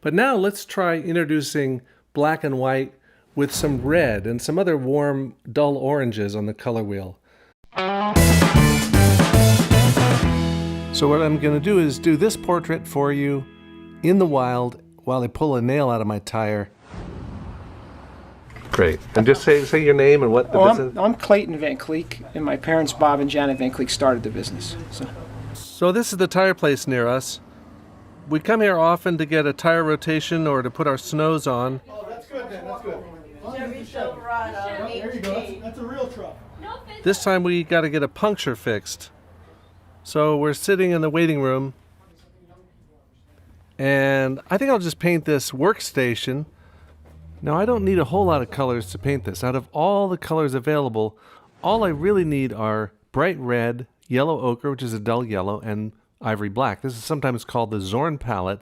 But now let's try introducing black and white with some red and some other warm, dull oranges on the color wheel. So what I'm going to do is do this portrait for you in the wild while I pull a nail out of my tire. Great. And just say your name and what the business... I'm Clayton Van Cleek, and my parents, Bob and Janet Van Cleek, started the business. So this is the tire place near us. We come here often to get a tire rotation or to put our snows on. Oh, that's good then, that's good. There you go, that's a real truck. This time we got to get a puncture fixed. So we're sitting in the waiting room, and I think I'll just paint this workstation. Now I don't need a whole lot of colors to paint this. Out of all the colors available, all I really need are bright red, yellow ochre, which is a dull yellow, and ivory black. This is sometimes called the Zorn palette,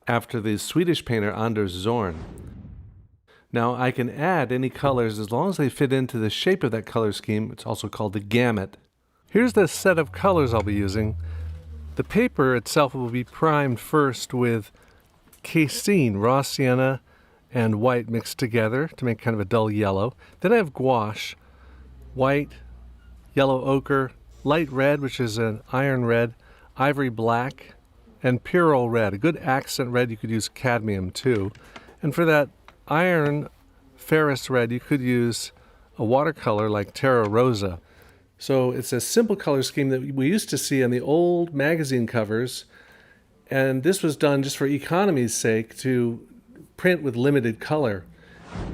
after the Swedish painter Anders Zorn. Now I can add any colors as long as they fit into the shape of that color scheme. It's also called the gamut. Here's the set of colors I'll be using. The paper itself will be primed first with casein, raw sienna, and white mixed together to make kind of a dull yellow. Then I have gouache, white, yellow ochre, light red, which is an iron red, ivory black, and pyrrole red. A good accent red, you could use cadmium too. And for that iron ferrous red, you could use a watercolor like Terra Rosa. So it's a simple color scheme that we used to see on the old magazine covers, and this was done just for economy's sake to print with limited color.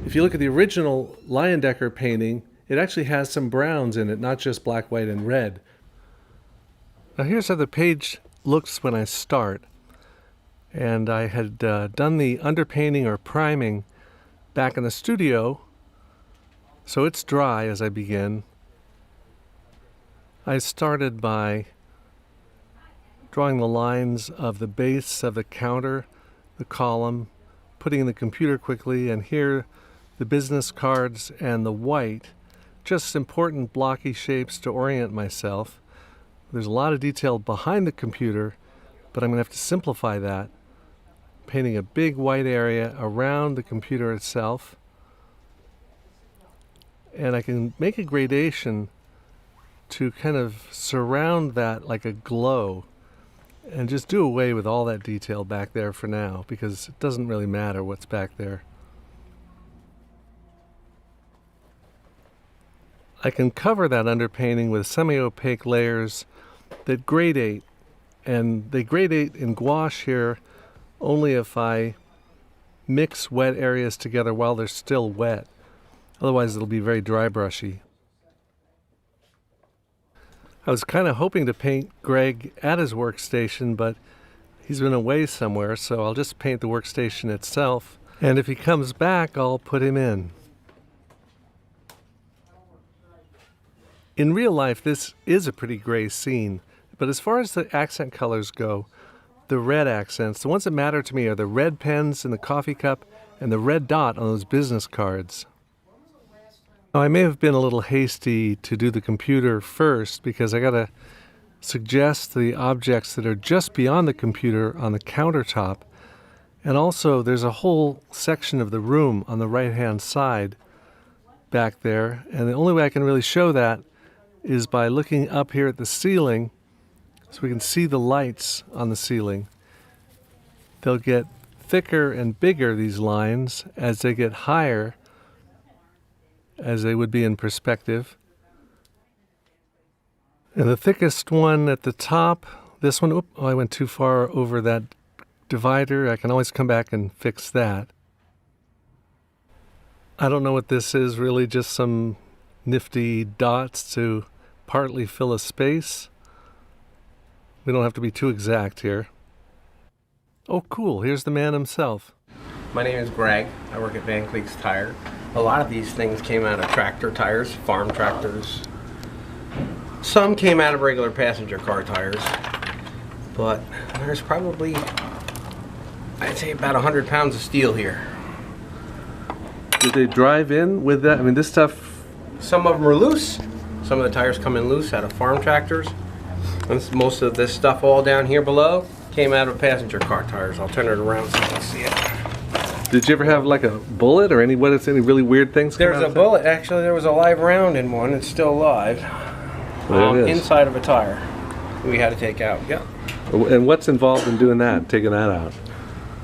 If you look at the original Leyendecker painting, it actually has some browns in it, not just black, white, and red. Now here's how the page looks when I start. And I had done the underpainting or priming back in the studio, so it's dry as I begin. I started by drawing the lines of the base of the counter, the column, putting in the computer quickly, and here the business cards and the white, just important blocky shapes to orient myself. There's a lot of detail behind the computer, but I'm going to have to simplify that, painting a big white area around the computer itself. And I can make a gradation to kind of surround that like a glow and just do away with all that detail back there for now, because it doesn't really matter what's back there. I can cover that underpainting with semi-opaque layers that gradate, and they gradate in gouache here only if I mix wet areas together while they're still wet. Otherwise it'll be very dry brushy. I was kind of hoping to paint Greg at his workstation, but he's been away somewhere, so I'll just paint the workstation itself. And if he comes back, I'll put him in. In real life, this is a pretty gray scene, but as far as the accent colors go, the red accents, the ones that matter to me are the red pens in the coffee cup and the red dot on those business cards. Now, I may have been a little hasty to do the computer first because I got to suggest the objects that are just beyond the computer on the countertop. And also there's a whole section of the room on the right-hand side back there. And the only way I can really show that is by looking up here at the ceiling so we can see the lights on the ceiling. They'll get thicker and bigger, these lines, as they get higher, as they would be in perspective. And the thickest one at the top, this one, oh, I went too far over that divider. I can always come back and fix that. I don't know what this is, really just some nifty dots to partly fill a space. We don't have to be too exact here. Oh, cool, here's the man himself. My name is Greg. I work at Van Cleek's Tire. A lot of these things came out of tractor tires, farm tractors. Some came out of regular passenger car tires, but there's probably, I'd say, about 100 pounds of steel here. Did they drive in with that? I mean, this stuff... Some of them are loose. Some of the tires come in loose out of farm tractors. And most of this stuff all down here below came out of passenger car tires. I'll turn it around so you can see it. Did you ever have like a bullet or any really weird things come There's out a of that? bullet. Actually, there was a live round in one. It's still alive. There it is. Inside of a tire. We had to take out. Yeah. And what's involved in doing that, taking that out?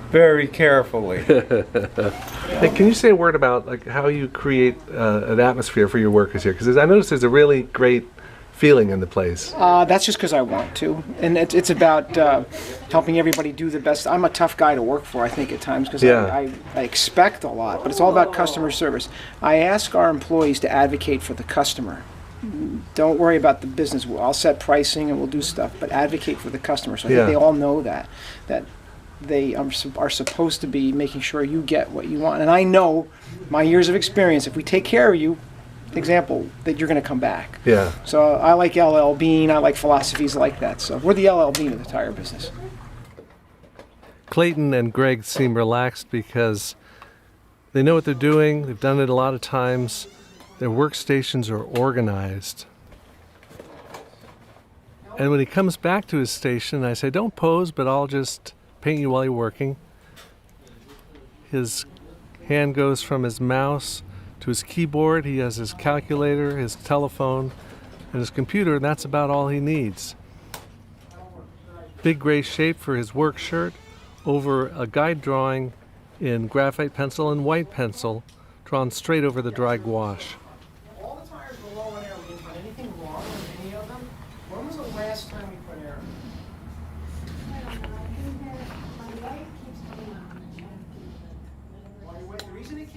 Very carefully. Hey, can you say a word about like how you create an atmosphere for your workers here? Because I noticed there's a really great feeling in the place. That's just because I want to, and it's about helping everybody do the best. I'm a tough guy to work for, I think, at times, because Yeah. I expect a lot, but it's all about customer service. I ask our employees to advocate for the customer. Don't worry about the business. I'll set pricing and we'll do stuff, but advocate for the customer. So I Yeah. think they all know that they are supposed to be making sure you get what you want. And I know, my years of experience, if we take care of you, example, that you're going to come back. Yeah. So I like LL Bean. I like philosophies like that. So we're the LL Bean of the tire business. Clayton and Greg seem relaxed because they know what they're doing. They've done it a lot of times. Their workstations are organized. And when he comes back to his station, I say, don't pose, but I'll just paint you while you're working. His hand goes from his mouse to his keyboard. He has his calculator, his telephone, and his computer, and that's about all he needs. Big gray shape for his work shirt over a guide drawing in graphite pencil and white pencil drawn straight over the dry gouache. All the tires were low on air. We didn't find anything wrong with any of them. When was the last time we put air?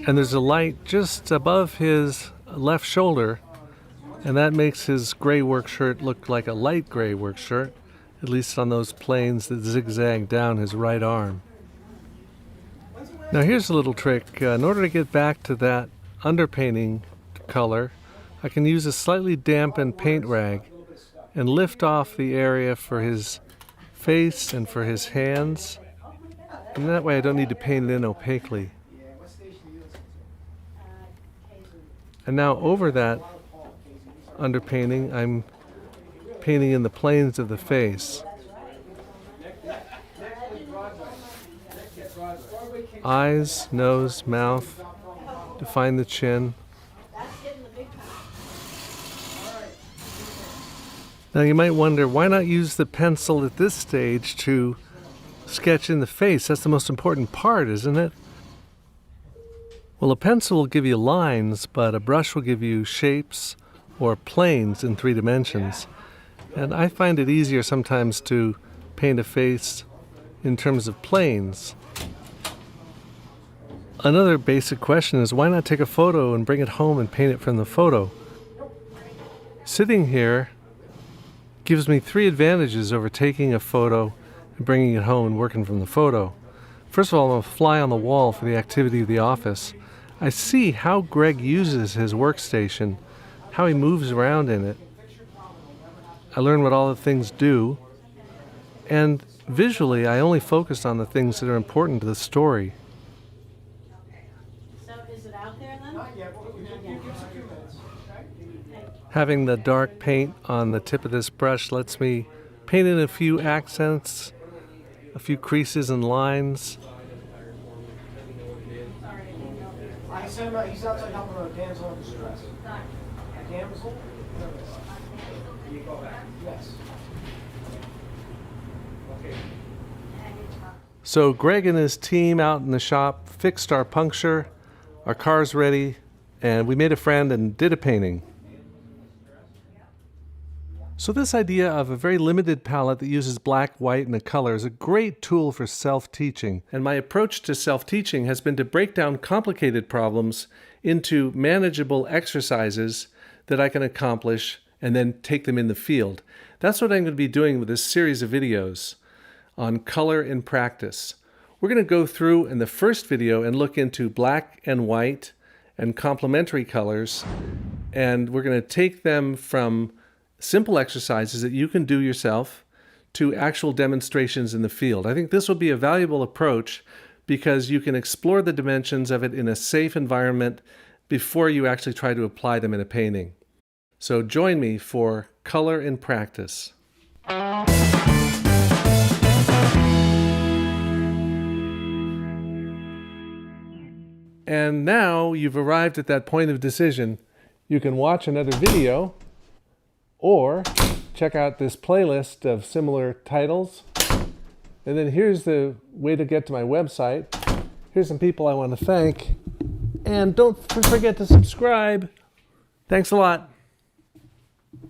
And there's a light just above his left shoulder, and that makes his gray work shirt look like a light gray work shirt, at least on those planes that zigzag down his right arm. Now here's a little trick. In order to get back to that underpainting color, I can use a slightly dampened paint rag and lift off the area for his face and for his hands, and that way I don't need to paint it in opaquely. And now over that underpainting, I'm painting in the planes of the face. Eyes, nose, mouth, define the chin. Now you might wonder, why not use the pencil at this stage to sketch in the face? That's the most important part, isn't it? Well, a pencil will give you lines, but a brush will give you shapes or planes in 3 dimensions. And I find it easier sometimes to paint a face in terms of planes. Another basic question is, why not take a photo and bring it home and paint it from the photo? Sitting here gives me 3 advantages over taking a photo and bringing it home and working from the photo. First of all, I'm a fly on the wall for the activity of the office. I see how Greg uses his workstation, how he moves around in it. I learn what all the things do, and visually I only focus on the things that are important to the story. So is it out there then? Having the dark paint on the tip of this brush lets me paint in a few accents, a few creases and lines. He's outside helping a damsel in distress. Damsel? Yes. So Greg and his team out in the shop fixed our puncture, our car's ready, and we made a friend and did a painting. So this idea of a very limited palette that uses black, white, and a color is a great tool for self-teaching. And my approach to self-teaching has been to break down complicated problems into manageable exercises that I can accomplish and then take them in the field. That's what I'm going to be doing with this series of videos on color in practice. We're going to go through in the first video and look into black and white and complementary colors, and we're going to take them from simple exercises that you can do yourself to actual demonstrations in the field. I think this will be a valuable approach because you can explore the dimensions of it in a safe environment before you actually try to apply them in a painting. So join me for Color in Practice. And now you've arrived at that point of decision. You can watch another video or check out this playlist of similar titles. And then here's the way to get to my website. Here's some people I want to thank. And don't forget to subscribe. Thanks a lot.